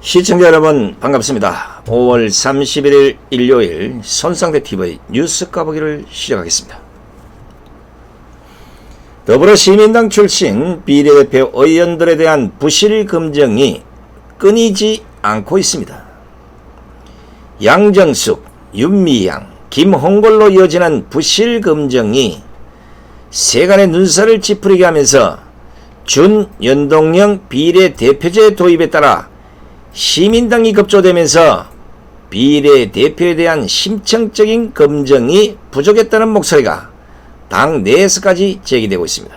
시청자 여러분 반갑습니다. 5월 31일 일요일 손상대TV 뉴스 까보기를 시작하겠습니다. 더불어시민당 출신 비례대표 의원들에 대한 부실 검증이 끊이지 않고 있습니다. 양정숙, 윤미향, 김홍걸로 이어지는 부실 검증이 세간의 눈살을 찌푸리게 하면서 준연동형 비례대표제 도입에 따라 시민당이 급조되면서 비례대표에 대한 심층적인 검증이 부족했다는 목소리가 당 내에서까지 제기되고 있습니다.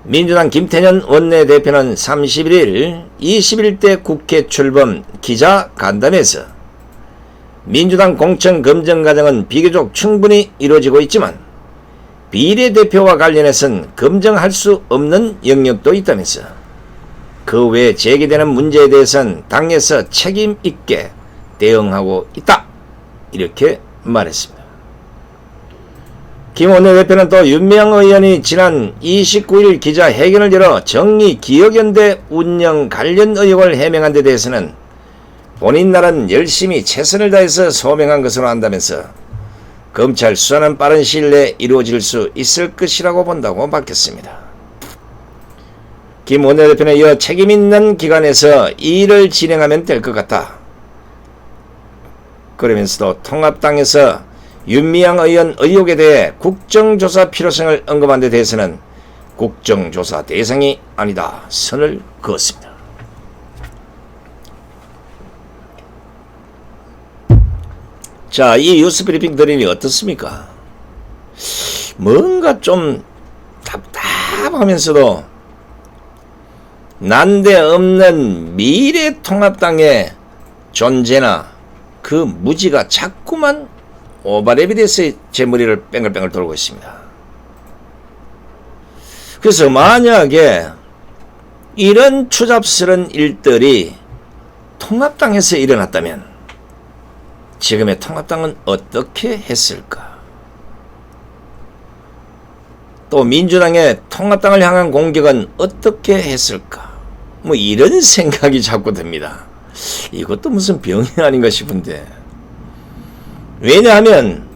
민주당 김태년 원내대표는 31일 21대 국회 출범 기자간담회에서 민주당 공천 검증 과정은 비교적 충분히 이루어지고 있지만 비례대표와 관련해서는 검증할 수 없는 영역도 있다면서 그 외에 제기되는 문제에 대해서는 당에서 책임 있게 대응하고 있다, 이렇게 말했습니다. 김 원내대표는 또 윤미향 의원이 지난 29일 기자회견을 열어 정의기억연대 운영 관련 의혹을 해명한 데 대해서는 본인 나라는 열심히 최선을 다해서 소명한 것으로 안다면서 검찰 수사는 빠른 시일 내에 이루어질 수 있을 것이라고 본다고 밝혔습니다. 김 원내대표는 이어 책임있는 기관에서 일을 진행하면 될 것 같다. 그러면서도 통합당에서 윤미향 의원 의혹에 대해 국정조사 필요성을 언급한 데 대해서는 국정조사 대상이 아니다 선을 그었습니다. 자, 이 뉴스 브리핑 드림이 어떻습니까? 뭔가 좀 답답하면서도 난데없는 미래통합당의 존재나 그 무지가 자꾸만 오바랩이 돼서 제 머리를 뺑글뺑글 돌고 있습니다. 그래서 만약에 이런 추잡스러운 일들이 통합당에서 일어났다면 지금의 통합당은 어떻게 했을까? 또 민주당의 통합당을 향한 공격은 어떻게 했을까? 뭐 이런 생각이 자꾸 듭니다. 이것도 무슨 병이 아닌가 싶은데, 왜냐하면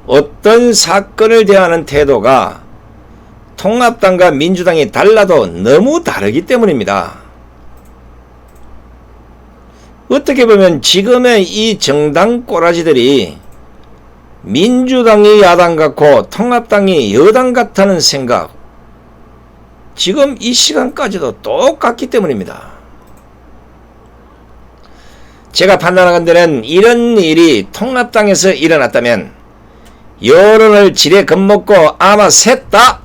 어떤 사건을 대하는 태도가 통합당과 민주당이 달라도 너무 다르기 때문입니다. 어떻게 보면 지금의 이 정당 꼬라지들이 민주당이 야당 같고 통합당이 여당 같다는 생각, 지금 이 시간까지도 똑같기 때문입니다. 제가 판단하는 데는 이런 일이 통합당에서 일어났다면 여론을 지레 겁먹고 아마 셋 다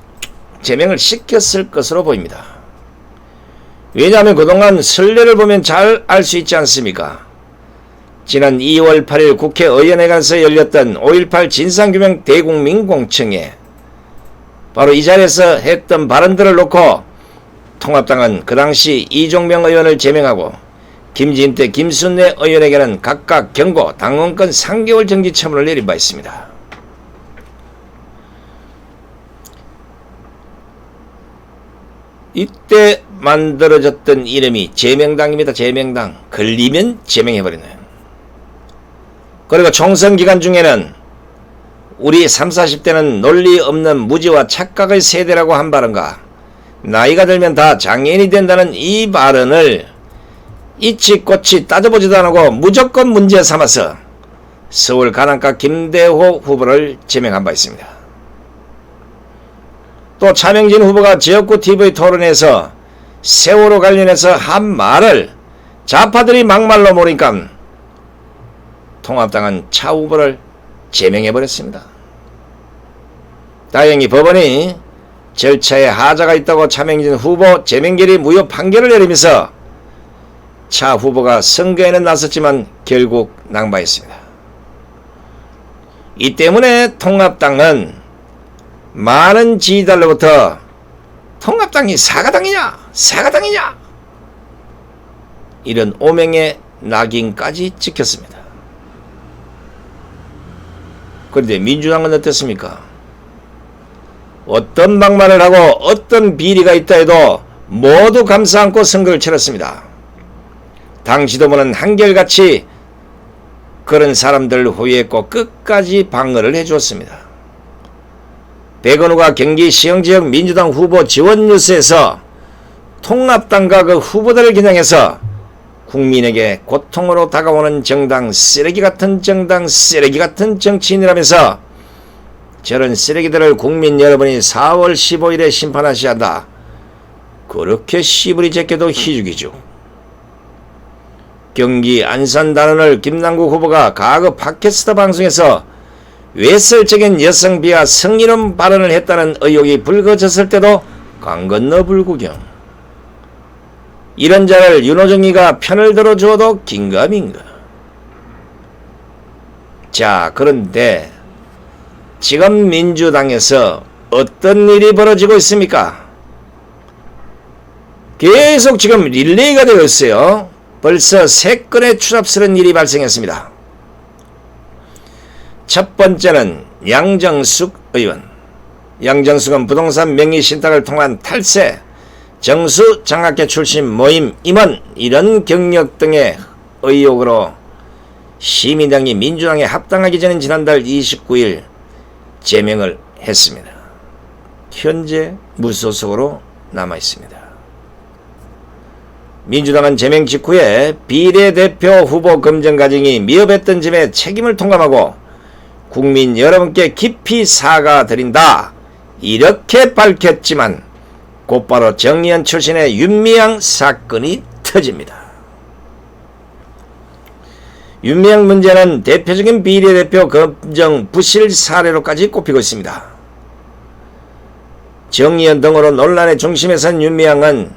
제명을 시켰을 것으로 보입니다. 왜냐하면 그동안 선례를 보면 잘 알 수 있지 않습니까? 지난 2월 8일 국회의원회관에서 열렸던 5.18 진상규명 대국민 공청회, 바로 이 자리에서 했던 발언들을 놓고 통합당은 그 당시 이종명 의원을 제명하고 김진태, 김순례 의원에게는 각각 경고, 당원권 3개월 정지 처분을 내린 바 있습니다. 이때 만들어졌던 이름이 제명당입니다. 제명당. 걸리면 제명해버리는. 그리고 총선 기간 중에는 우리 30, 40대는 논리 없는 무지와 착각의 세대라고 한 발언과 나이가 들면 다 장애인이 된다는 이 발언을 이치꼬치 따져보지도 않고 무조건 문제 삼아서 서울 가남과 김대호 후보를 제명한 바 있습니다. 또 차명진 후보가 지역구 TV 토론에서 세월호 관련해서 한 말을 좌파들이 막말로 모르니까 통합당은 차 후보를 제명해버렸습니다. 다행히 법원이 절차에 하자가 있다고 차명진 후보 제명결의 무효 판결을 내리면서 차 후보가 선거에는 나섰지만 결국 낭바했습니다. 이 때문에 통합당은 많은 지지자들로부터 통합당이 사과당이냐 사과당이냐 이런 오명의 낙인까지 찍혔습니다. 그런데 민주당은 어떻습니까? 어떤 막말을 하고 어떤 비리가 있다 해도 모두 감싸 안고 선거를 치렀습니다. 당 지도부는 한결같이 그런 사람들을 호위했고 끝까지 방어를 해주었습니다. 백은우가 경기 시흥지역 민주당 후보 지원 뉴스에서 통합당과 그 후보들을 겨냥해서 국민에게 고통으로 다가오는 정당, 쓰레기 같은 정당, 쓰레기 같은 정치인이라면서 저런 쓰레기들을 국민 여러분이 4월 15일에 심판하셔야 한다. 그렇게 씨부리 제껴도 희죽이죠. 경기 안산 단원을 김남국 후보가 과거 팟캐스트 방송에서 외설적인 여성 비하 성희롱 발언을 했다는 의혹이 불거졌을 때도 강 건너 불구경. 이런 자를 윤호정이가 편을 들어주어도 긴가민가. 자, 그런데 지금 민주당에서 어떤 일이 벌어지고 있습니까? 계속 지금 릴레이가 되어 있어요. 벌써 3건의 추잡스러운 일이 발생했습니다. 첫 번째는 양정숙 의원. 양정숙은 부동산 명의 신탁을 통한 탈세, 정수 장학회 출신 모임 임원 이런 경력 등의 의혹으로 시민당이 민주당에 합당하기 전인 지난달 29일 제명을 했습니다. 현재 무소속으로 남아있습니다. 민주당은 제명 직후에 비례대표 후보 검증 과정이 미흡했던 점에 책임을 통감하고 국민 여러분께 깊이 사과드린다 이렇게 밝혔지만 곧바로 정의연 출신의 윤미향 사건이 터집니다. 윤미향 문제는 대표적인 비례대표 검증 부실 사례로까지 꼽히고 있습니다. 정의연 등으로 논란의 중심에 선 윤미향은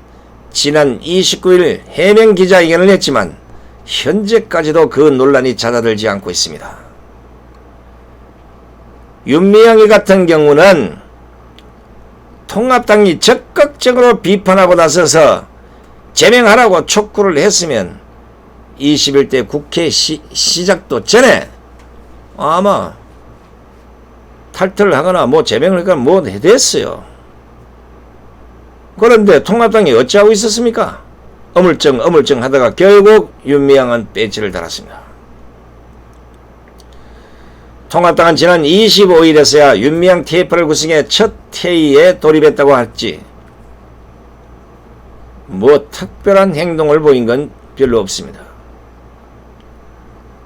지난 29일 해명 기자회견을 했지만 현재까지도 그 논란이 잦아들지 않고 있습니다. 윤미향이 같은 경우는 통합당이 적극적으로 비판하고 나서서 제명하라고 촉구를 했으면 21대 국회 시작도 전에 아마 탈퇴를 하거나 뭐 제명을 하거나 뭐 됐어요. 그런데 통합당이 어찌하고 있었습니까? 어물쩡 하다가 결국 윤미향은 배지를 달았습니다. 통합당은 지난 25일에서야 윤미향 TF를 구성해 첫 회의에 돌입했다고 할지 뭐 특별한 행동을 보인 건 별로 없습니다.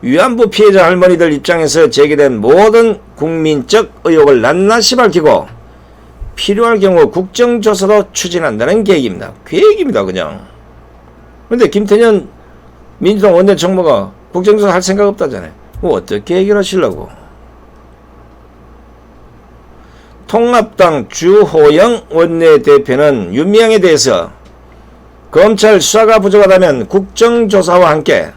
위안부 피해자 할머니들 입장에서 제기된 모든 국민적 의혹을 낱낱이 밝히고 필요할 경우 국정조사도 추진한다는 계획입니다. 계획입니다, 그냥. 근데 김태년 민주당 원내정무가 국정조사 할 생각 없다잖아요. 뭐 어떻게 해결하시려고? 통합당 주호영 원내대표는 윤미향에 대해서 검찰 수사가 부족하다면 국정조사와 함께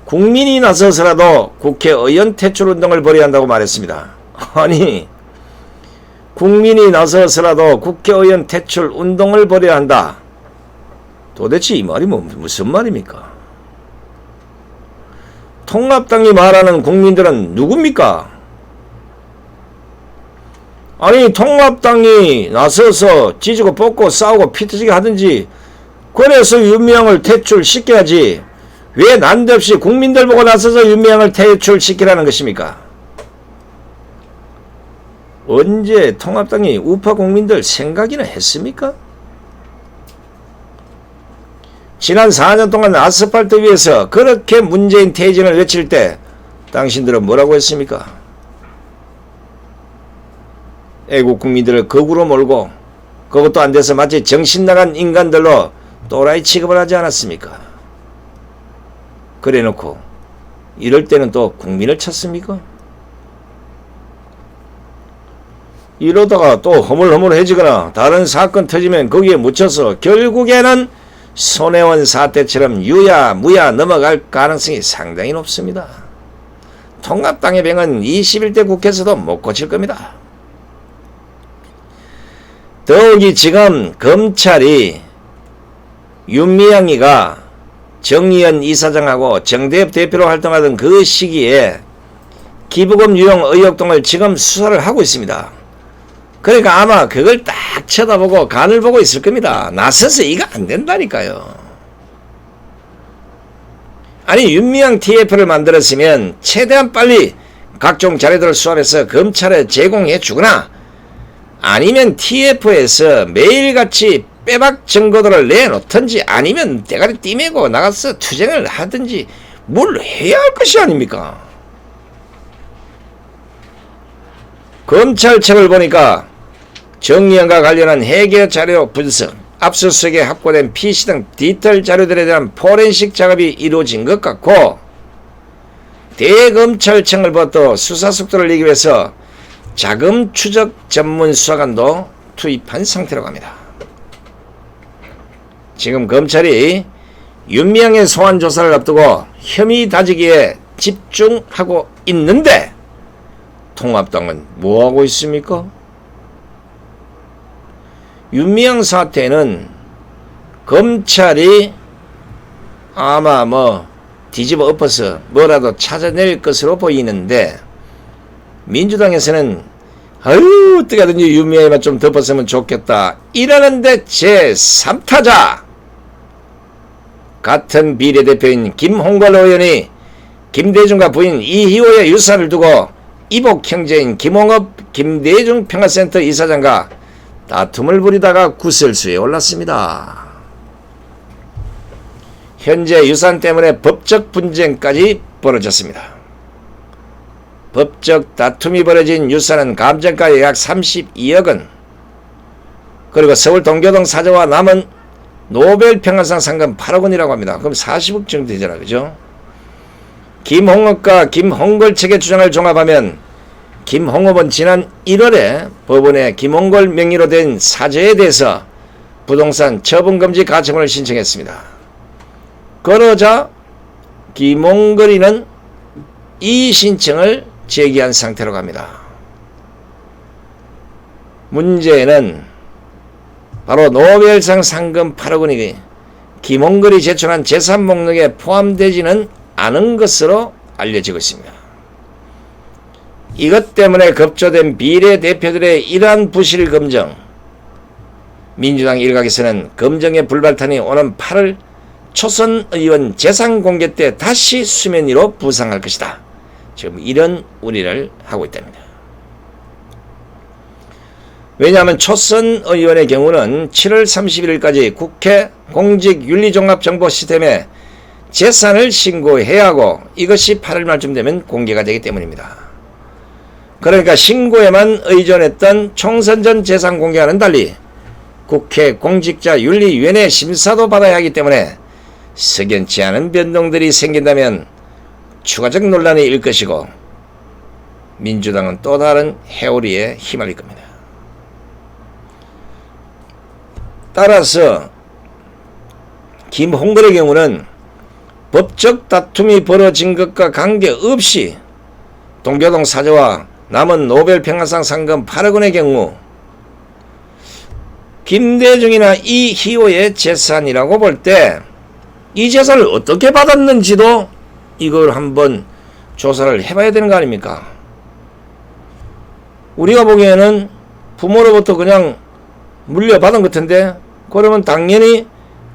국민이 나서서라도 국회의원 퇴출운동을 벌여야 한다고 말했습니다. 아니, 국민이 나서서라도 국회의원 퇴출운동을 벌여야 한다. 도대체 이 말이 무슨 말입니까? 통합당이 말하는 국민들은 누굽니까? 아니, 통합당이 나서서 찢고 뽑고 싸우고 피터지게 하든지 그래서 윤미향을 퇴출시켜야지 왜 난데없이 국민들 보고 나서서 윤미향을 퇴출시키라는 것입니까? 언제 통합당이 우파 국민들 생각이나 했습니까? 지난 4년 동안 아스팔트 위에서 그렇게 문재인 퇴진을 외칠 때 당신들은 뭐라고 했습니까? 애국 국민들을 거구로 몰고 그것도 안 돼서 마치 정신 나간 인간들로 또라이 취급을 하지 않았습니까? 그래 놓고 이럴 때는 또 국민을 찾습니까? 이러다가 또 허물허물해지거나 다른 사건 터지면 거기에 묻혀서 결국에는 손혜원 사태처럼 유야 무야 넘어갈 가능성이 상당히 높습니다. 통합당의 병은 21대 국회에서도 못 고칠 겁니다. 더욱이 지금 검찰이 윤미향이가 정의연 이사장하고 정대협 대표로 활동하던 그 시기에 기부금 유용 의혹 등을 지금 수사를 하고 있습니다. 그러니까 아마 그걸 딱 쳐다보고 간을 보고 있을 겁니다. 나서서 이거 안 된다니까요. 아니 윤미향 TF를 만들었으면 최대한 빨리 각종 자료들을 수합해서 검찰에 제공해 주거나 아니면 TF에서 매일같이 빼박 증거들을 내놓든지 아니면 대가리 띠매고 나가서 투쟁을 하든지 뭘 해야 할 것이 아닙니까? 검찰청을 보니까 정의연과 관련한 해계 자료 분석, 압수수색에 확보된 PC 등 디지털 자료들에 대한 포렌식 작업이 이루어진 것 같고 대검찰청을 보도 수사 속도를 내기 위해서 자금 추적 전문 수사관도 투입한 상태라고 합니다. 지금 검찰이 윤미향의 소환 조사를 앞두고 혐의 다지기에 집중하고 있는데 통합당은 뭐하고 있습니까? 윤미향 사태는 검찰이 아마 뒤집어 엎어서 뭐라도 찾아낼 것으로 보이는데 민주당에서는 아유 어떻게든지 윤미향만 좀 덮었으면 좋겠다 이러는데 제3타자 같은 비례대표인 김홍걸 의원이 김대중과 부인 이희호의 유산을 두고 이복 형제인 김홍업 김대중 평화센터 이사장과 다툼을 벌이다가 구설수에 올랐습니다. 현재 유산 때문에 법적 분쟁까지 벌어졌습니다. 법적 다툼이 벌어진 유산은 감정가 약 32억 원, 그리고 서울 동교동 사저와 남은 노벨 평화상 상금 8억 원이라고 합니다. 그럼 40억 정도 되잖아, 그죠? 김홍업과 김홍걸 측의 주장을 종합하면 김홍업은 지난 1월에 법원에 김홍걸 명의로 된 사저에 대해서 부동산 처분금지 가처분을 신청했습니다. 그러자 김홍걸이는 이 신청을 제기한 상태라고 합니다. 문제는 바로 노벨상 상금 8억 원이 김홍걸이 제출한 재산 목록에 포함되지는 않은 것으로 알려지고 있습니다. 이것 때문에 급조된 비례대표들의 이러한 부실 검증, 민주당 일각에서는 검증의 불발탄이 오는 8월 초선 의원 재산 공개 때 다시 수면 위로 부상할 것이다. 지금 이런 우려를 하고 있답니다. 왜냐하면 초선 의원의 경우는 7월 31일까지 국회 공직윤리종합정보시스템에 재산을 신고해야 하고 이것이 8월 말쯤 되면 공개가 되기 때문입니다. 그러니까 신고에만 의존했던 총선 전 재산 공개와는 달리 국회 공직자윤리위원회 심사도 받아야 하기 때문에 석연치 않은 변동들이 생긴다면 추가적 논란이 일 것이고 민주당은 또 다른 회오리에 휘말릴 겁니다. 따라서 김홍걸의 경우는 법적 다툼이 벌어진 것과 관계없이 동교동 사저와 남은 노벨 평화상 상금 8억 원의 경우 김대중이나 이희호의 재산이라고 볼 때 이 재산을 어떻게 받았는지도 이걸 한번 조사를 해봐야 되는 거 아닙니까? 우리가 보기에는 부모로부터 그냥 물려받은 것 같은데 그러면 당연히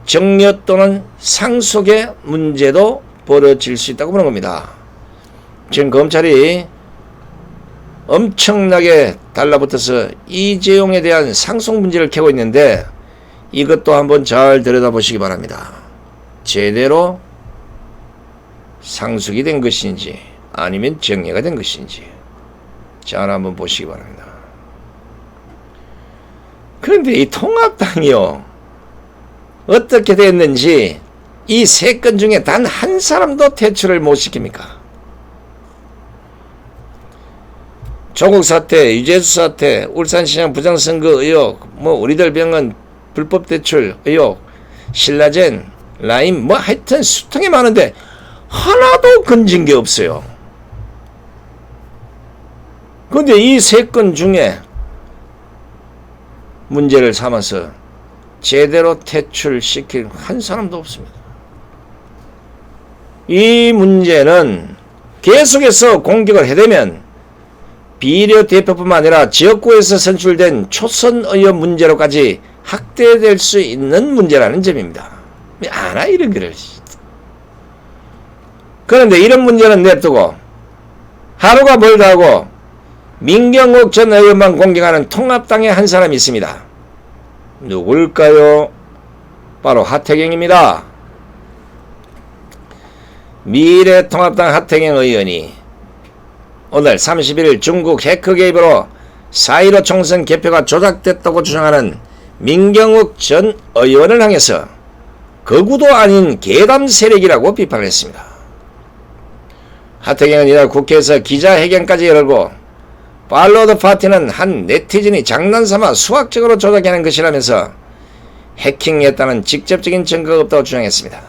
정려 또는 상속의 문제도 벌어질 수 있다고 보는 겁니다. 지금 검찰이 엄청나게 달라붙어서 이재용에 대한 상속 문제를 캐고 있는데 이것도 한번 잘 들여다보시기 바랍니다. 제대로 상속이 된 것인지 아니면 정리가 된 것인지 잘 한번 보시기 바랍니다. 그런데 이 통합당이요 어떻게 됐는지 이 세 건 중에 단 한 사람도 퇴출을 못 시킵니까? 조국 사태, 유재수 사태, 울산시장 부정선거 의혹, 우리들 병원 불법 대출 의혹, 신라젠, 라임, 하여튼 수통이 많은데 하나도 건진 게 없어요. 그런데 이 세 건 중에 문제를 삼아서 제대로 퇴출시킬 한 사람도 없습니다. 이 문제는 계속해서 공격을 해대면 비례대표뿐만 아니라 지역구에서 선출된 초선 의원 문제로까지 확대될 수 있는 문제라는 점입니다. 왜 안 하 이런 거를. 그런데 이런 문제는 냅두고 하루가 멀다 하고 민경욱 전 의원만 공격하는 통합당의 한 사람이 있습니다. 누굴까요? 바로 하태경입니다. 미래통합당 하태경 의원이 오늘 31일 중국 해커 개입으로 4.15 총선 개표가 조작됐다고 주장하는 민경욱 전 의원을 향해서 거구도 아닌 괴담 세력이라고 비판을 했습니다. 하태경은 이날 국회에서 기자회견까지 열고 팔로우 파티는 한 네티즌이 장난삼아 수학적으로 조작하는 것이라면서 해킹했다는 직접적인 증거가 없다고 주장했습니다.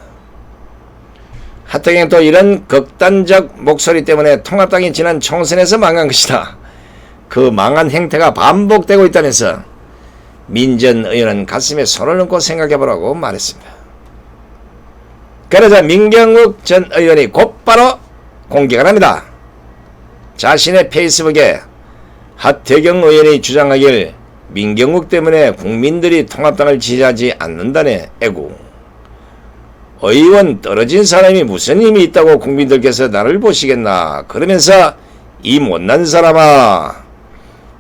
하태경은 또 이런 극단적 목소리 때문에 통합당이 지난 총선에서 망한 것이다. 그 망한 행태가 반복되고 있다면서 민 전 의원은 가슴에 손을 얹고 생각해보라고 말했습니다. 그러자 민경욱 전 의원이 곧바로 공격을 합니다. 자신의 페이스북에 하태경 의원이 주장하길 민경욱 때문에 국민들이 통합당을 지지하지 않는다네. 애구. 의원 떨어진 사람이 무슨 힘이 있다고 국민들께서 나를 보시겠나. 그러면서 이 못난 사람아,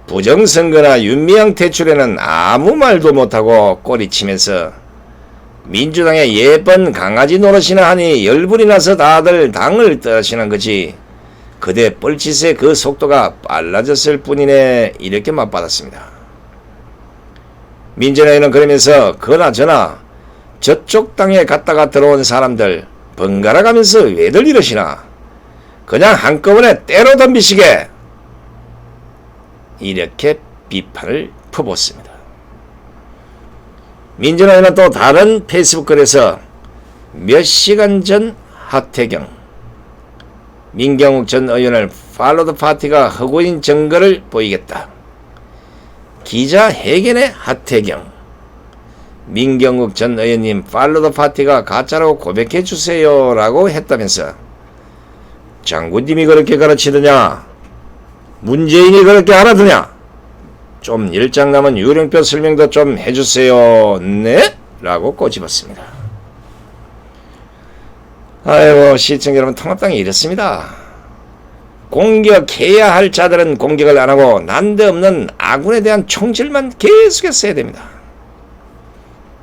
부정선거나 윤미향 퇴출에는 아무 말도 못하고 꼬리치면서 민주당의 예쁜 강아지 노릇이나 하니 열불이 나서 다들 당을 떠시는 거지. 그대 뻘짓의 그 속도가 빨라졌을 뿐이네. 이렇게 맞받았습니다. 민주당에는 그러면서 그나저나 저쪽 땅에 갔다가 들어온 사람들 번갈아 가면서 왜들 이러시나. 그냥 한꺼번에 때로 덤비시게. 이렇게 비판을 퍼붓습니다. 민주당에는 또 다른 페이스북 글에서 몇 시간 전 하태경, 민경욱 전 의원을 팔로우 파티가 허구인 증거를 보이겠다. 기자회견의 하태경, 민경욱 전 의원님 팔로우 파티가 가짜라고 고백해 주세요 라고 했다면서 장군님이 그렇게 가르치더냐? 문재인이 그렇게 알아두냐? 좀 일장 남은 유령표 설명도 좀 해주세요. 네? 라고 꼬집었습니다. 아이고, 시청자 여러분, 통합당이 이렇습니다. 공격해야 할 자들은 공격을 안하고 난데없는 아군에 대한 총질만 계속해서 해야 됩니다.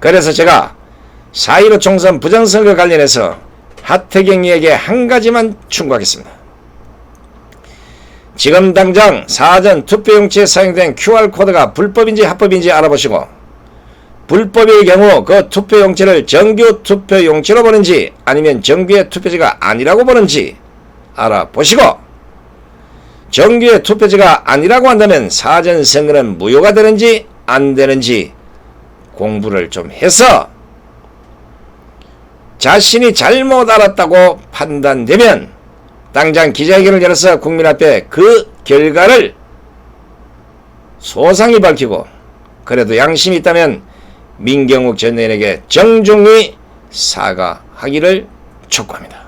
그래서 제가 4.15 총선 부정선거 관련해서 하태경이에게 한 가지만 충고하겠습니다. 지금 당장 사전 투표용지에 사용된 QR코드가 불법인지 합법인지 알아보시고, 불법일 경우 그 투표용지를 정규 투표용지로 보는지 아니면 정규의 투표지가 아니라고 보는지 알아보시고, 정규의 투표지가 아니라고 한다면 사전 선거는 무효가 되는지 안 되는지 공부를 좀 해서 자신이 잘못 알았다고 판단되면 당장 기자회견을 열어서 국민 앞에 그 결과를 소상히 밝히고, 그래도 양심이 있다면 민경욱 전 의원에게 정중히 사과하기를 촉구합니다.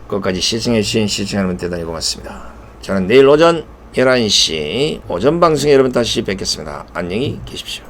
끝까지 시청해주신 시청자 여러분 대단히 고맙습니다. 저는 내일 오전 11시 오전 방송에 여러분 다시 뵙겠습니다. 안녕히 계십시오.